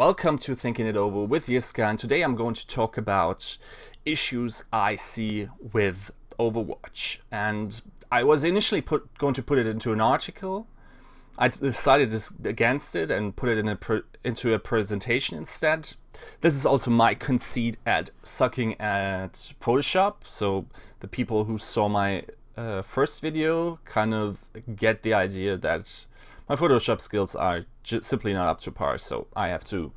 welcome to Thinking It Over with Yiska, and today I'm going to talk about issues I see with Overwatch. And I was initially going to put it into an article. I decided against it and put it into a presentation instead. This is also my conceit at sucking at Photoshop, so the people who saw my first video kind of get the idea that my Photoshop skills are simply not up to par, so I have to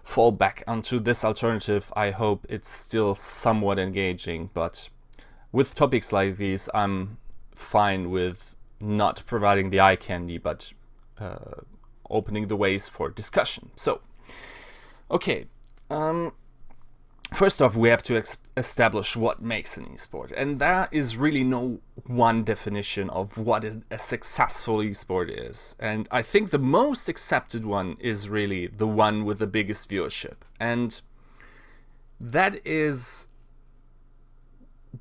fall back onto this alternative. I hope it's still somewhat engaging, but with topics like these, I'm fine with not providing the eye candy, but opening the ways for discussion. So, okay. First off, we have to establish what makes an esport, and there is really no one definition of what a successful esport is. And I think the most accepted one is really the one with the biggest viewership, and that is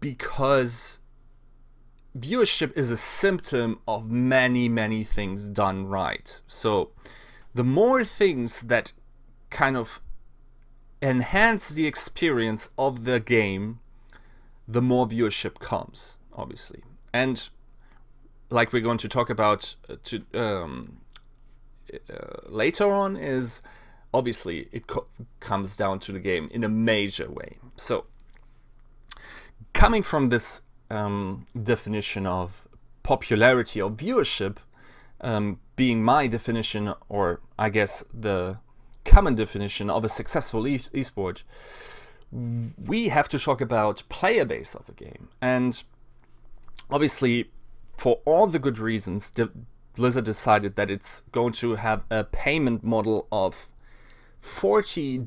because viewership is a symptom of many things done right. So the more things that kind of enhance the experience of the game, the more viewership comes, obviously. And like we're going to talk about later on, is obviously it comes down to the game in a major way. So coming from this definition of popularity of viewership, being my definition, or I guess the common definition of a successful esport, we have to talk about player base of a game. And obviously, for all the good reasons, Blizzard decided that it's going to have a payment model of $40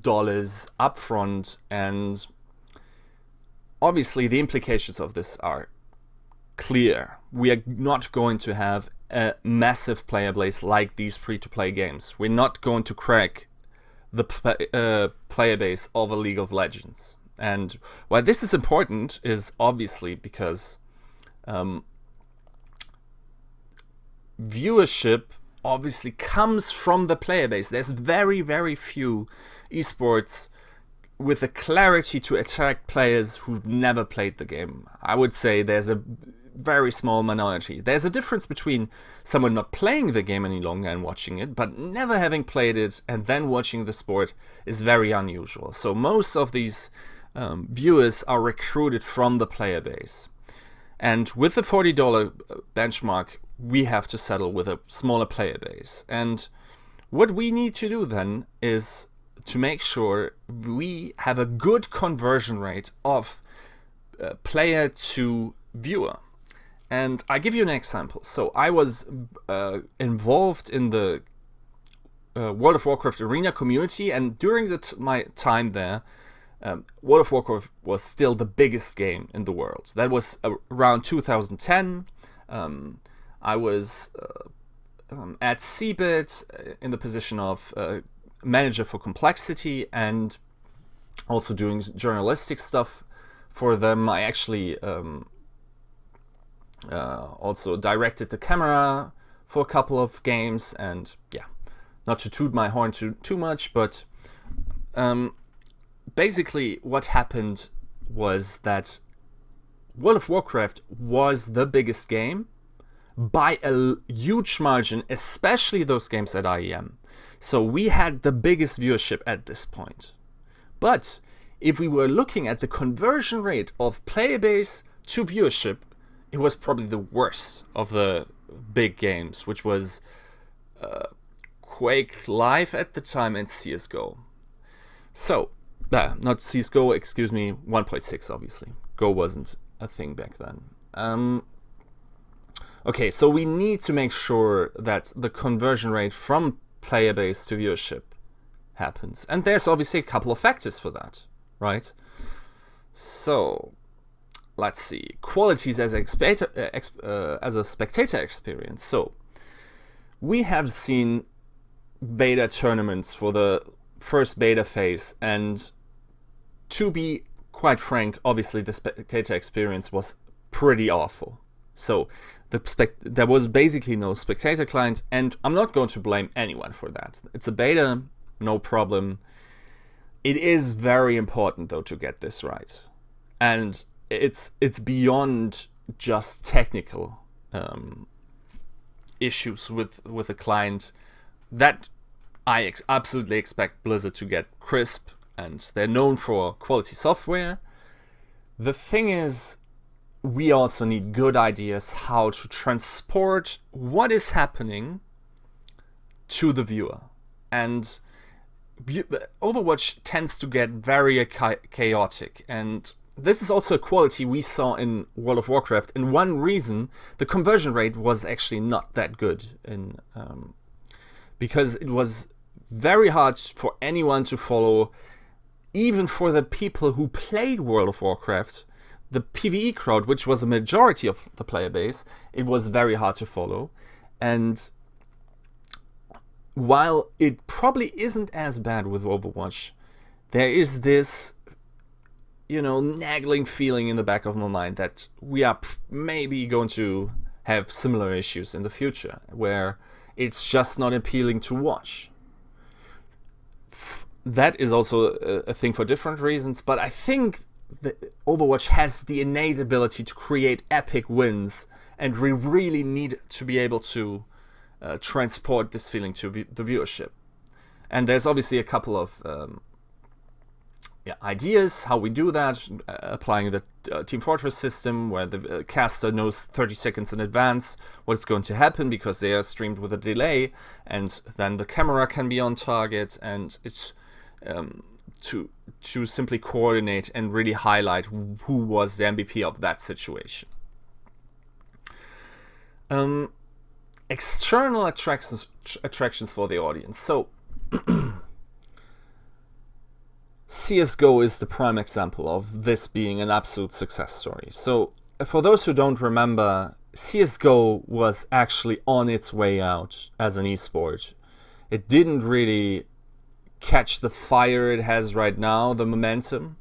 upfront, and obviously the implications of this are clear. We are not going to have a massive player base like these free-to-play games. We're not going to crack the player base of a League of Legends. And why this is important is obviously because viewership obviously comes from the player base. There's very few esports with the clarity to attract players who've never played the game. I would say there's a very small minority. There's a difference between someone not playing the game any longer and watching it, but never having played it and then watching the sport is very unusual. So most of these viewers are recruited from the player base. And with the $40 benchmark, we have to settle with a smaller player base. And what we need to do then is to make sure we have a good conversion rate of player to viewer. And I give you an example. So I was involved in the World of Warcraft arena community, and during my time there, World of Warcraft was still the biggest game in the world. That was around 2010. I was at CBIT in the position of manager for complexity and also doing journalistic stuff for them. I actually also directed the camera for a couple of games, and yeah, not to toot my horn too much, but basically what happened was that World of Warcraft was the biggest game by a huge margin, especially those games at IEM. So we had the biggest viewership at this point. But if we were looking at the conversion rate of player base to viewership, it was probably the worst of the big games, which was Quake Live at the time and CSGO. So, not CSGO, excuse me, 1.6 obviously. Go wasn't a thing back then. Okay, so we need to make sure that the conversion rate from player base to viewership happens. And there's obviously a couple of factors for that, right? So let's see, qualities as a spectator experience. So we have seen beta tournaments for the first beta phase, and to be quite frank, obviously the spectator experience was pretty awful. So there was basically no spectator client, and I'm not going to blame anyone for that. It's a beta. no problem. It is very important, though, to get this right. And it's beyond just technical issues with a client that I absolutely expect Blizzard to get crisp, and they're known for quality software. The thing is, we also need good ideas how to transport what is happening to the viewer. And Overwatch tends to get very chaotic, and this is also a quality we saw in World of Warcraft. And one reason the conversion rate was actually not that good, because it was very hard for anyone to follow, even for the people who played World of Warcraft. The PvE crowd, which was a majority of the player base, it was very hard to follow. And while it probably isn't as bad with Overwatch, there is this, nagging feeling in the back of my mind that we are maybe going to have similar issues in the future, where it's just not appealing to watch. That is also a thing for different reasons, but I think that Overwatch has the innate ability to create epic wins, and we really need to be able to transport this feeling to the viewership. And there's obviously a couple of ideas how we do that, applying the Team Fortress system, where the caster knows 30 seconds in advance what's going to happen because they are streamed with a delay, and then the camera can be on target, and it's to simply coordinate and really highlight who was the MVP of that situation. External attractions for the audience. So CSGO is the prime example of this being an absolute success story. So for those who don't remember, CSGO was actually on its way out as an esport. It didn't really catch the fire it has right now, the momentum.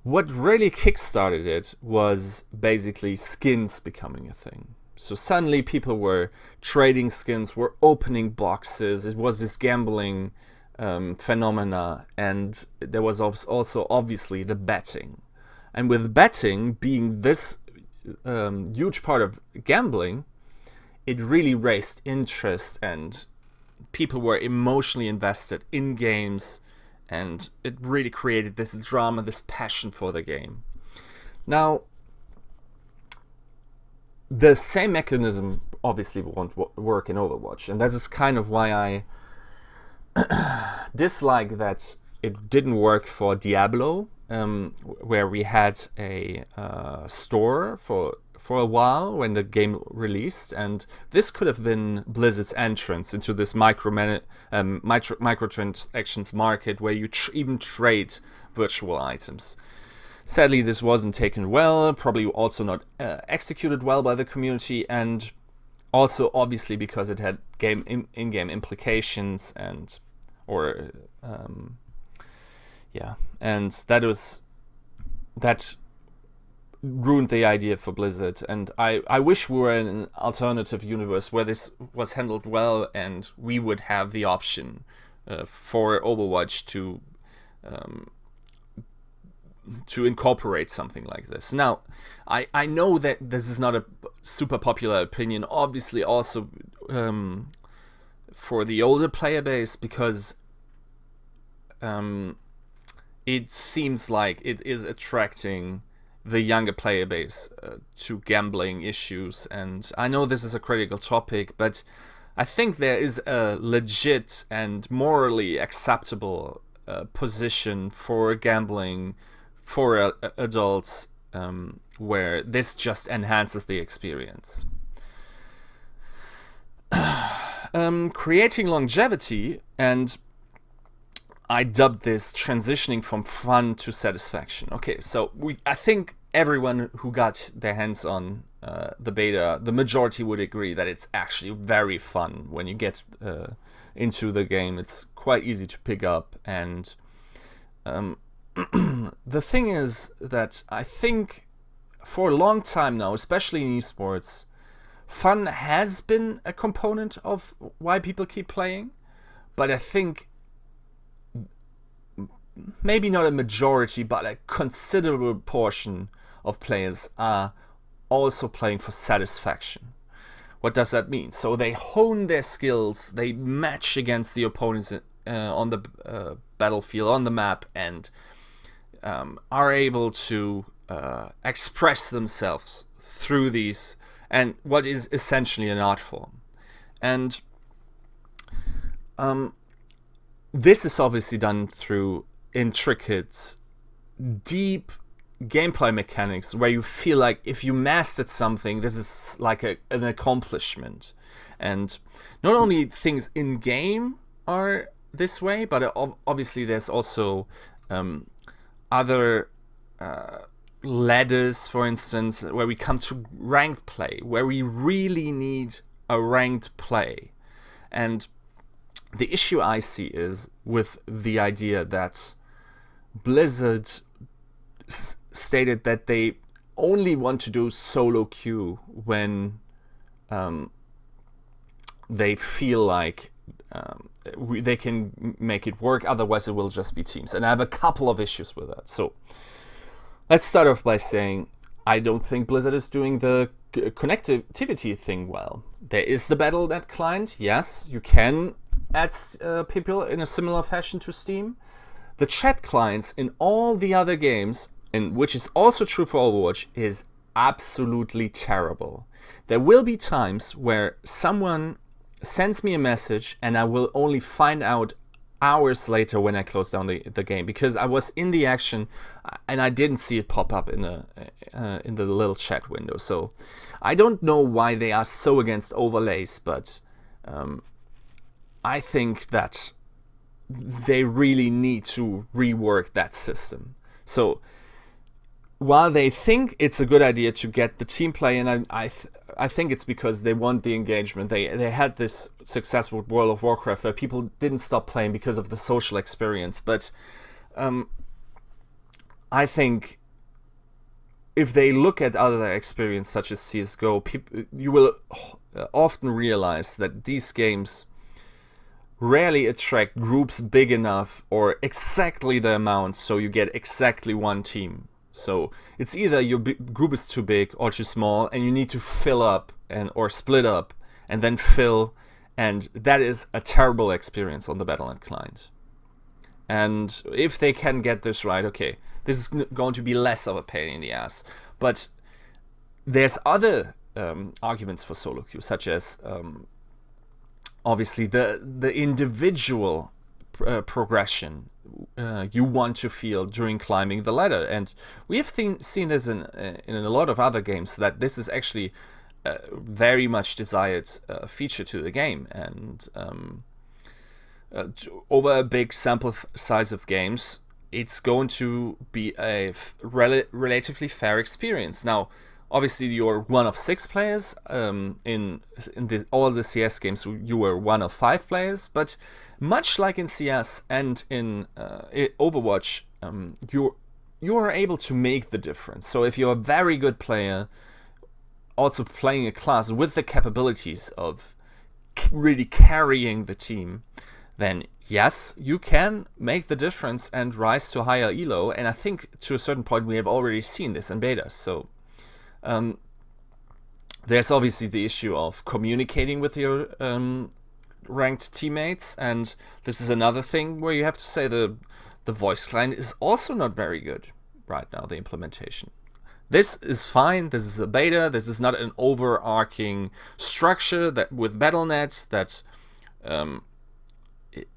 What really kickstarted it was basically skins becoming a thing. So suddenly people were trading skins, were opening boxes. It was this gambling phenomena, and there was also obviously the betting. And with betting being this huge part of gambling, it really raised interest, and people were emotionally invested in games, and it really created this drama, this passion for the game. Now, the same mechanism obviously won't work in Overwatch, and that is kind of why I dislike that it didn't work for Diablo, where we had a store for a while when the game released, and this could have been Blizzard's entrance into this microtransactions market where you even trade virtual items. Sadly, this wasn't taken well, probably also not executed well by the community, and also obviously because it had in-game implications, and that ruined the idea for Blizzard. And I wish we were in an alternative universe where this was handled well, and we would have the option for Overwatch to incorporate something like this. Now, I know that this is not a super popular opinion, obviously also for the older player base, because it seems like it is attracting the younger player base to gambling issues. And I know this is a critical topic, but I think there is a legit and morally acceptable position for gambling for adults, where this just enhances the experience. Creating longevity, and I dubbed this transitioning from fun to satisfaction. Okay, so I think everyone who got their hands on the beta, the majority would agree that it's actually very fun when you get into the game. It's quite easy to pick up, and the thing is that I think for a long time now, especially in esports, fun has been a component of why people keep playing, but I think maybe not a majority, but a considerable portion of players are also playing for satisfaction. What does that mean? So they hone their skills, they match against the opponents on the battlefield, on the map, and are able to express themselves through these, and what is essentially an art form. And this is obviously done through intricate, deep gameplay mechanics where you feel like if you mastered something, this is like an accomplishment. And not only things in game are this way, but obviously there's also other ladders, for instance, where we come to ranked play, where we really need a ranked play. And the issue I see is with the idea that Blizzard stated that they only want to do solo queue when they feel like they can make it work, otherwise it will just be teams. And I have a couple of issues with that. So let's start off by saying I don't think Blizzard is doing the connectivity thing well. There is the Battle.net client, yes, you can add people in a similar fashion to Steam. The chat clients in all the other games, and which is also true for Overwatch, is absolutely terrible. There will be times where someone sends me a message and I will only find out hours later when I close down the game, because I was in the action and I didn't see it pop up in the little chat window. So I don't know why they are so against overlays, but I think that they really need to rework that system. So while they think it's a good idea to get the team play, and I think it's because they want the engagement. They had this success with World of Warcraft where people didn't stop playing because of the social experience. But I think if they look at other experience such as CSGO, you will often realize that these games rarely attract groups big enough or exactly the amount so you get exactly one team. So it's either your group is too big or too small, and you need to fill up or split up and then fill, and that is a terrible experience on the Battle.net client. And if they can get this right, okay, this is going to be less of a pain in the ass. But there's other arguments for solo queue, such as obviously the individual progression you want to feel during climbing the ladder. And we have seen this in a lot of other games, that this is actually a very much desired feature to the game. And over a big sample size of games, it's going to be a relatively fair experience. Now, obviously, you're one of 6 players. In all the CS games, you were one of 5 players. But much like in CS and in Overwatch, you are able to make the difference. So if you're a very good player, also playing a class with the capabilities of really carrying the team, then yes, you can make the difference and rise to higher elo. And I think to a certain point we have already seen this in betas. So there's obviously the issue of communicating with your ranked teammates, and this is another thing where you have to say the voice client is also not very good right now, the implementation. This is fine, this is a beta, this is not an overarching structure that with Battle.net that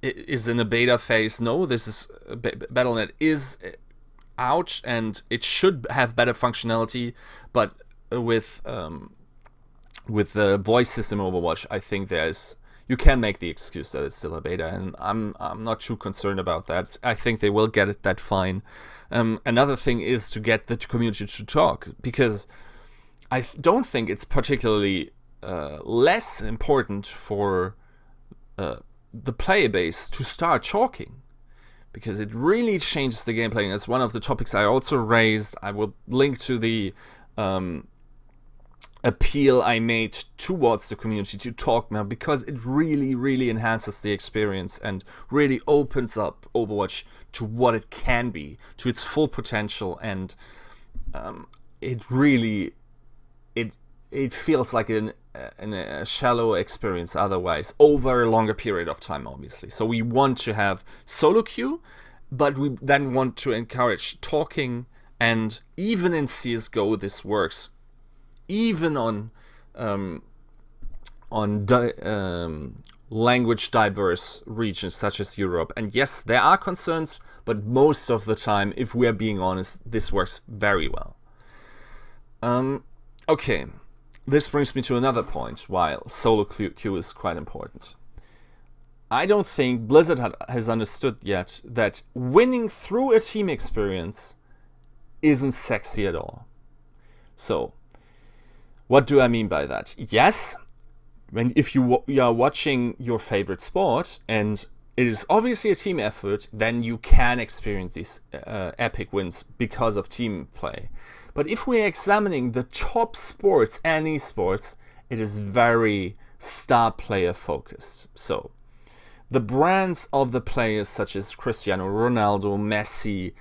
is in a beta phase. No, this is Battle.net is out and it should have better functionality, but with the voice system Overwatch, I think you can make the excuse that it's still a beta, and I'm not too concerned about that. I think they will get that fine. Another thing is to get the community to talk, because I don't think it's particularly less important for the player base to start talking, because it really changes the gameplay. And that's one of the topics I also raised. I will link to the appeal I made towards the community to talk now, because it really, really enhances the experience and really opens up Overwatch to what it can be, to its full potential, and it really it feels like a shallow experience otherwise over a longer period of time, obviously. So we want to have solo queue, but we then want to encourage talking, and even in CSGO this works, even on language diverse regions such as Europe. And yes, there are concerns, but most of the time, if we're being honest, this works very well. Okay, this brings me to another point, while solo queue is quite important. I don't think Blizzard has understood yet that winning through a team experience isn't sexy at all. So, what do I mean by that? Yes, if you are watching your favorite sport and it is obviously a team effort, then you can experience these epic wins because of team play. But if we're examining the top sports and esports, it is very star player focused. So the brands of the players such as Cristiano Ronaldo, Messi,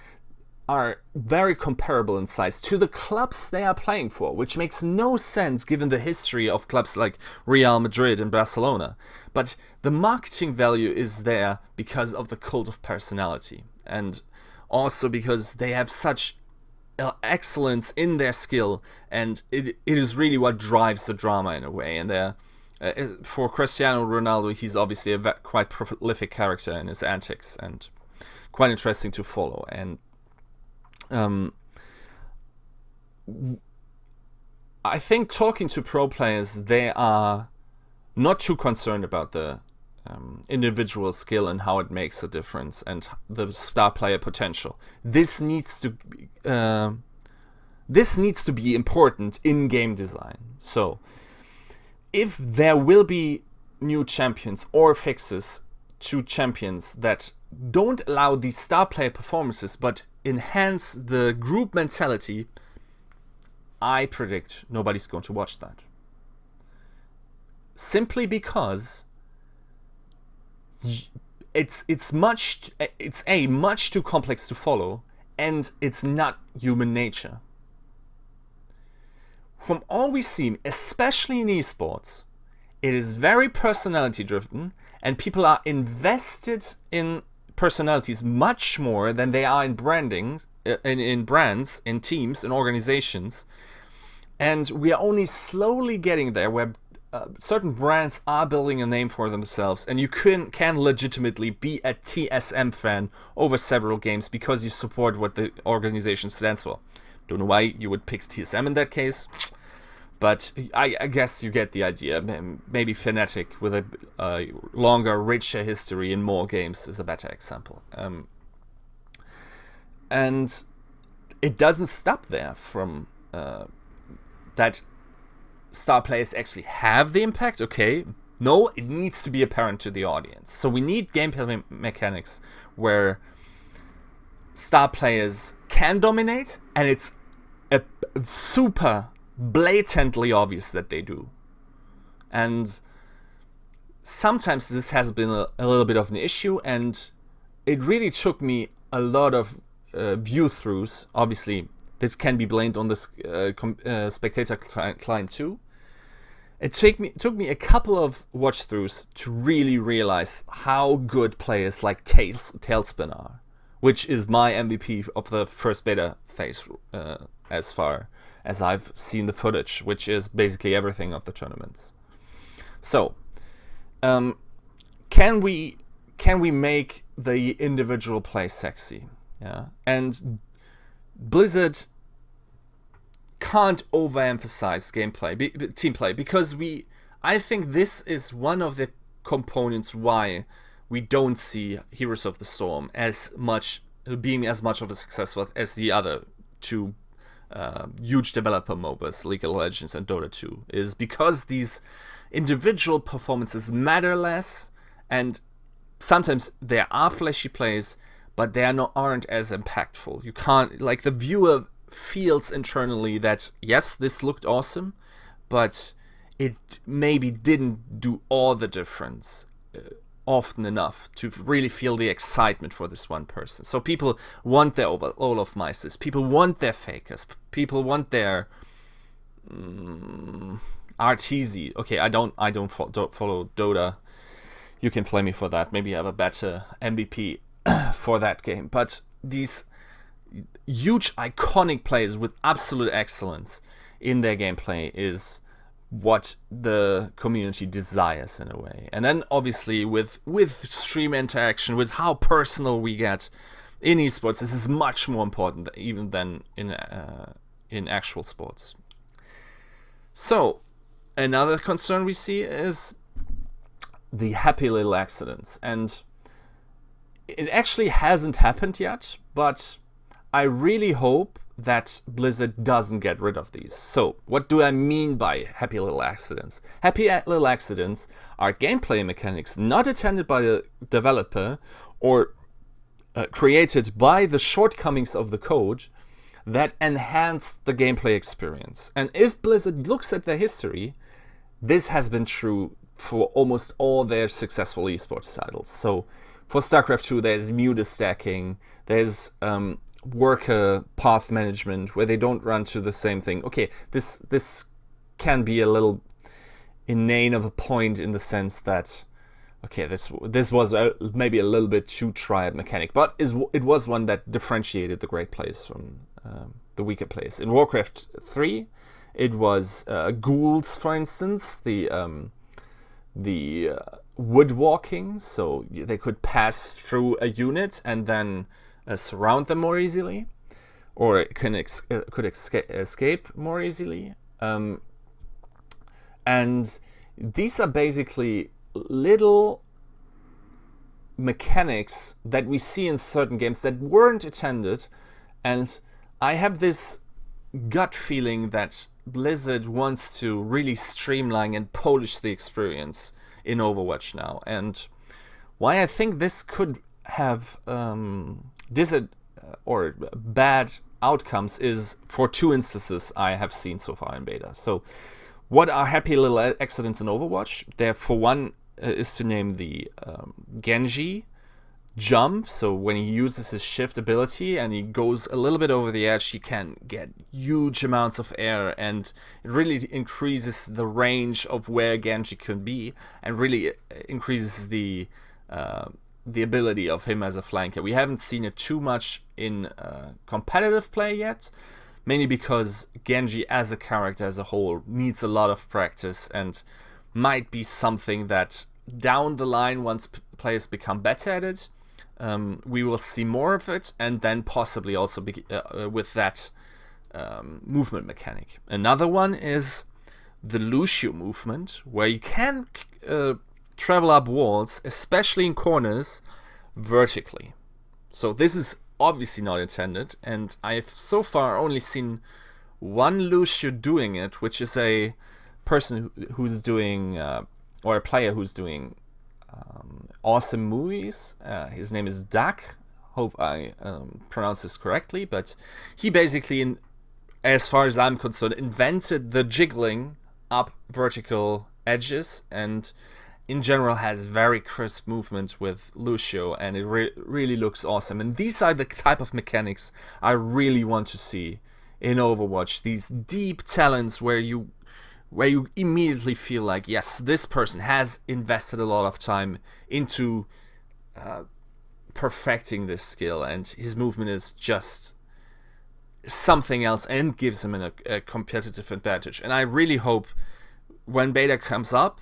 are very comparable in size to the clubs they are playing for, which makes no sense given the history of clubs like Real Madrid and Barcelona. But the marketing value is there because of the cult of personality, and also because they have such excellence in their skill, and it is really what drives the drama in a way. And for Cristiano Ronaldo, he's obviously a quite prolific character in his antics and quite interesting to follow. And I think talking to pro players, they are not too concerned about the individual skill and how it makes a difference and the star player potential. This needs to be important in game design. So if there will be new champions or fixes to champions that don't allow these star player performances but enhance the group mentality, I predict nobody's going to watch that. Simply because it's much too complex to follow, and it's not human nature. From all we've seen, especially in esports, it is very personality driven, and people are invested in personalities much more than they are in branding, in brands, in teams, in organizations. And we are only slowly getting there where certain brands are building a name for themselves, and you can legitimately be a TSM fan over several games because you support what the organization stands for. Don't know why you would pick TSM in that case, but I guess you get the idea. Maybe Fnatic with a longer, richer history in more games is a better example. And it doesn't stop there from that star players actually have the impact. Okay, no, it needs to be apparent to the audience. So we need gameplay mechanics where star players can dominate, and it's super blatantly obvious that they do. And sometimes this has been a little bit of an issue, and it really took me a lot of view-throughs. Obviously, this can be blamed on the spectator client too. It took me a couple of watch-throughs to really realize how good players like Tailspin are, which is my MVP of the first beta phase, as far as I've seen the footage, which is basically everything of the tournaments. So, can we make the individual play sexy? Yeah, and Blizzard can't overemphasize gameplay, team play, because I think this is one of the components why we don't see Heroes of the Storm being as much of a success as the other two huge developer MOBAs, League of Legends and Dota 2, is because these individual performances matter less, and sometimes there are flashy plays, but they aren't as impactful. You can't, like, the viewer feels internally that yes, this looked awesome, but it maybe didn't do all the difference often enough to really feel the excitement for this one person. So people want their Olaf Meisters, people want their Fakers, people want their Arteezy. Okay, I don't follow Dota. You can flame me for that. Maybe I have a better MVP for that game. But these huge iconic players with absolute excellence in their gameplay is what the community desires in a way. And then obviously with stream interaction, with how personal we get in esports, this is much more important even than in actual sports. So another concern we see is the happy little accidents, and it actually hasn't happened yet, but I really hope that Blizzard doesn't get rid of these. So what do I mean by happy little accidents? Happy little accidents are gameplay mechanics not intended by the developer or created by the shortcomings of the code that enhance the gameplay experience. And if Blizzard looks at their history, this has been true for almost all their successful esports titles. So for StarCraft 2, there's muta stacking, there's worker path management where they don't run to the same thing. Okay, this can be a little inane of a point in the sense that, okay, this was maybe a little bit too triad mechanic, but it was one that differentiated the great plays from the weaker plays. In Warcraft 3, it was ghouls, for instance, the woodwalking, so they could pass through a unit and then surround them more easily, or could escape more easily. And these are basically little mechanics that we see in certain games that weren't intended, and I have this gut feeling that Blizzard wants to really streamline and polish the experience in Overwatch now. And why I think this could have or bad outcomes is for two instances I have seen so far in beta. So what are happy little accidents in Overwatch? There, for one, is to name the Genji jump. So when he uses his shift ability and he goes a little bit over the edge, he can get huge amounts of air, and it really increases the range of where Genji can be, and really increases the ability of him as a flanker. We haven't seen it too much in competitive play yet, mainly because Genji as a character as a whole needs a lot of practice, and might be something that down the line, once players become better at it, we will see more of it, and then possibly also with that movement mechanic. Another one is the Lucio movement, where you can travel up walls, especially in corners, vertically. So this is obviously not intended, and I've so far only seen one Lucio doing it, which is a person who's doing, or a player who's doing awesome movies. His name is Dak. Hope I pronounced this correctly, but he basically, as far as I'm concerned, invented the jiggling up vertical edges, and in general has very crisp movement with Lucio, and it really looks awesome. And these are the type of mechanics I really want to see in Overwatch. These deep talents where you immediately feel like, yes, this person has invested a lot of time into perfecting this skill, and his movement is just something else and gives him a competitive advantage. And I really hope when beta comes up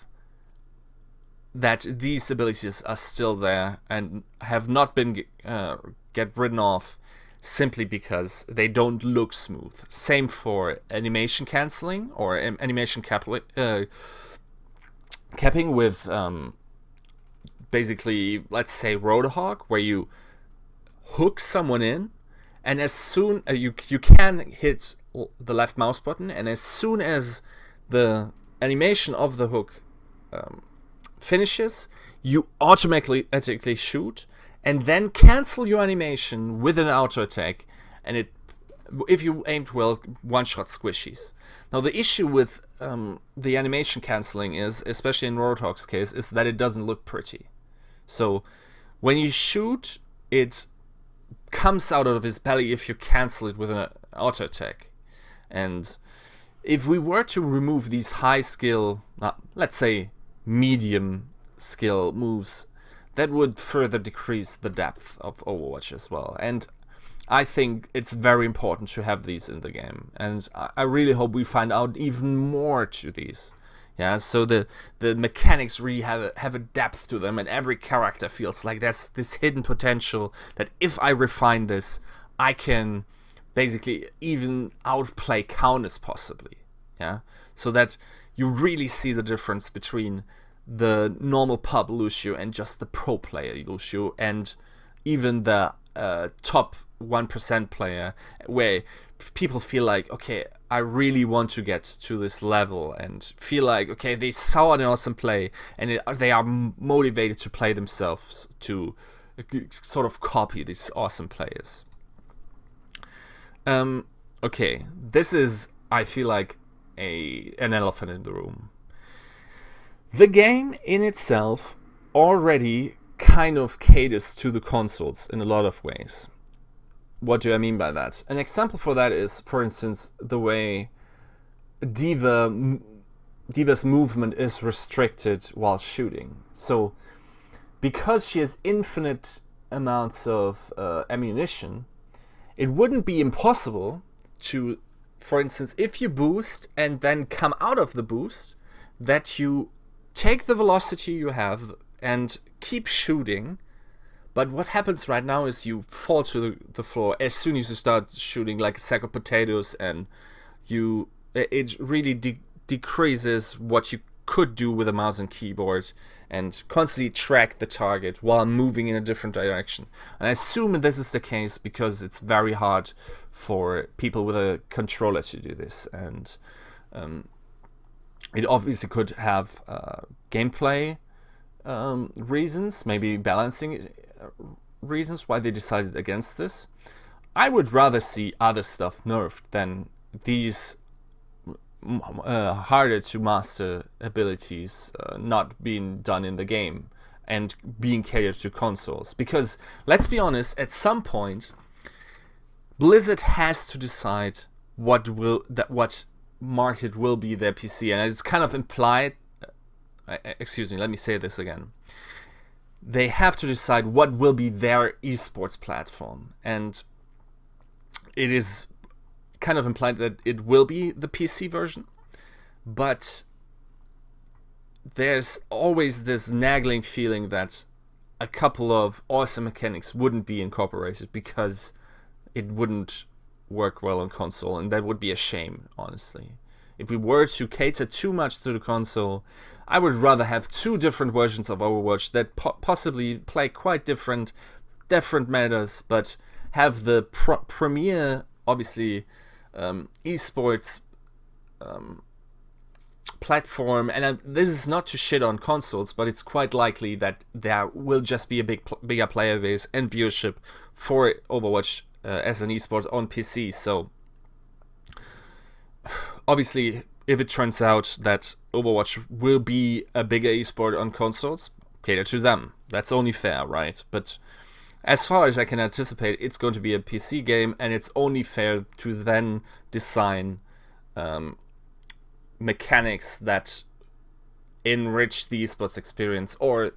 that these abilities are still there and have not been get ridden off simply because they don't look smooth. Same for animation canceling or animation capping with basically, let's say, Roadhog, where you hook someone in, and as soon you can hit the left mouse button, and as soon as the animation of the hook finishes, you automatically shoot, and then cancel your animation with an auto attack, and it if you aimed well, one-shot squishies. Now the issue with the animation canceling is, especially in Roadhog's case, is that it doesn't look pretty. So when you shoot, it comes out of his belly if you cancel it with an auto attack. And if we were to remove these high skill, let's say medium skill moves, that would further decrease the depth of Overwatch as well. And I think it's very important to have these in the game, and I really hope we find out even more to these. Yeah, so the mechanics really have a depth to them, and every character feels like there's this hidden potential that if I refine this, I can basically even outplay counters possibly. Yeah, so that you really see the difference between the normal pub Lucio and just the pro player Lucio, and even the top 1% player, where people feel like, okay, I really want to get to this level, and feel like, okay, they saw an awesome play and they are motivated to play themselves to sort of copy these awesome players. Okay, this is, I feel like, an elephant in the room. The game in itself already kind of caters to the consoles in a lot of ways. What do I mean by that? An example for that is, for instance, the way Diva's movement is restricted while shooting. So, because she has infinite amounts of ammunition, it wouldn't be impossible to, for instance, if you boost and then come out of the boost, that you take the velocity you have and keep shooting. But what happens right now is you fall to the floor as soon as you start shooting like a sack of potatoes, and it really decreases what you could do with a mouse and keyboard and constantly track the target while moving in a different direction. And I assume this is the case because it's very hard for people with a controller to do this. And it obviously could have gameplay reasons, maybe balancing reasons why they decided against this. I would rather see other stuff nerfed than these harder to master abilities not being done in the game and being catered to consoles. Because let's be honest, at some point Blizzard has to decide what market will be their PC, and it's kind of implied. Excuse me, let me say this again. They have to decide what will be their esports platform, and it is kind of implied that it will be the PC version, but there's always this nagging feeling that a couple of awesome mechanics wouldn't be incorporated because it wouldn't work well on console, and that would be a shame, honestly. If we were to cater too much to the console, I would rather have two different versions of Overwatch that possibly play quite different metas, but have the premier, obviously, esports platform. And this is not to shit on consoles, but it's quite likely that there will just be a bigger player base and viewership for Overwatch as an esport on PC. So obviously, if it turns out that Overwatch will be a bigger esport on consoles, cater to them. That's only fair, right? But as far as I can anticipate, it's going to be a PC game, and it's only fair to then design mechanics that enrich the esports experience, or,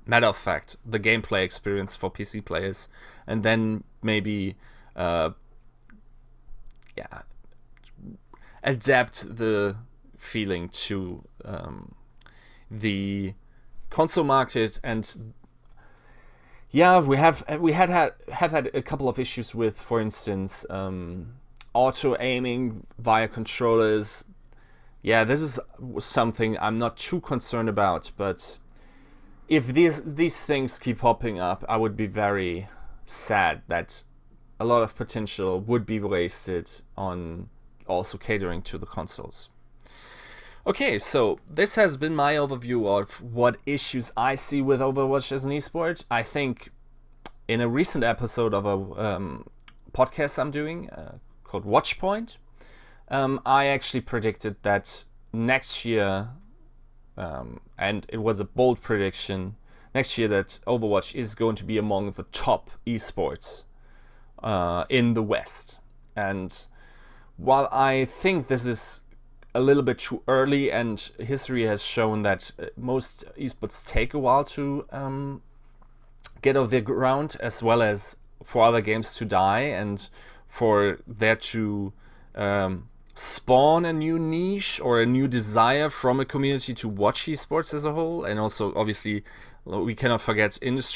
matter of fact, the gameplay experience for PC players, and then maybe adapt the feeling to the console market. And yeah, we have had a couple of issues with, for instance, auto aiming via controllers. Yeah, this is something I'm not too concerned about, but if these things keep popping up, I would be very sad that a lot of potential would be wasted on also catering to the consoles. Okay, so this has been my overview of what issues I see with Overwatch as an esport. I think in a recent episode of a podcast I'm doing called Watchpoint. I actually predicted that next year, and it was a bold prediction, next year that Overwatch is going to be among the top esports in the West. And while I think this is a little bit too early, and history has shown that most esports take a while to get off the ground, as well as for other games to die and for there to spawn a new niche or a new desire from a community to watch esports as a whole. And also, obviously, we cannot forget industry.